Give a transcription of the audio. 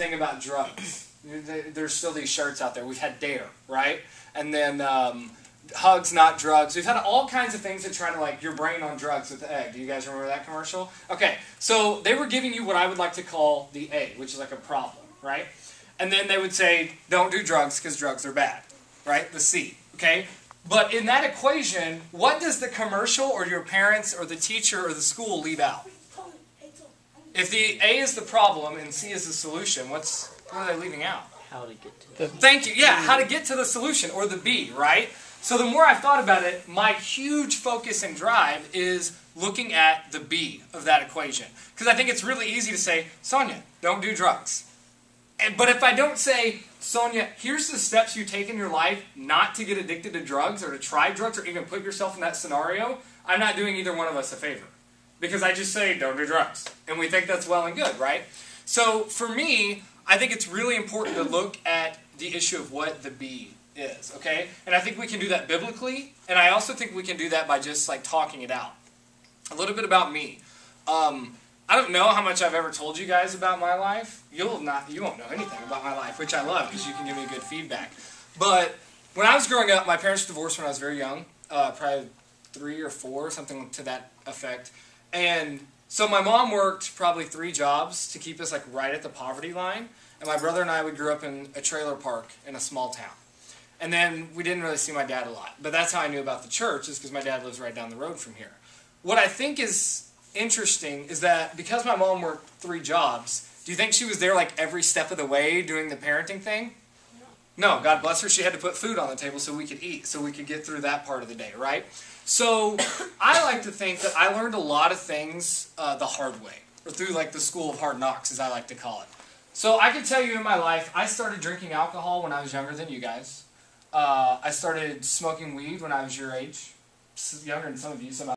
thing about drugs. There's still these shirts out there. We've had Dare, right? And then Hugs, Not Drugs. We've had all kinds of things that try to, like, your brain on drugs with the egg. Do you guys remember that commercial? Okay, so they were giving you what I would like to call the A, which is like a problem, right? And then they would say, don't do drugs because drugs are bad, right? The C, okay? But in that equation, what does the commercial or your parents or the teacher or the school leave out? If the A is the problem and C is the solution, what are they leaving out? How to get to it. Thank you. Yeah, how to get to the solution, or the B, right? So the more I've thought about it, my huge focus and drive is looking at the B of that equation. Because I think it's really easy to say, Sonia, don't do drugs. But if I don't say, Sonia, here's the steps you take in your life not to get addicted to drugs or to try drugs or even put yourself in that scenario, I'm not doing either one of us a favor. Because I just say, don't do drugs. And we think that's well and good, right? So for me, I think it's really important to look at the issue of what the B is, okay? And I think we can do that biblically, and I also think we can do that by just like talking it out. A little bit about me. I don't know how much I've ever told you guys about my life. You won't know anything about my life, which I love because you can give me good feedback. But when I was growing up, my parents were divorced when I was very young, probably 3 or 4, something to that effect. And so my mom worked probably 3 jobs to keep us like right at the poverty line. And my brother and I would grow up in a trailer park in a small town. And then we didn't really see my dad a lot. But that's how I knew about the church, is because my dad lives right down the road from here. What I think is interesting is that because my mom worked 3 jobs, do you think she was there like every step of the way doing the parenting thing? No, God bless her. She had to put food on the table so we could eat, so we could get through that part of the day, right? So I like to think that I learned a lot of things the hard way, or through like the school of hard knocks, as I like to call it. So I can tell you in my life, I started drinking alcohol when I was younger than you guys. I started smoking weed when I was your age, younger than some of you.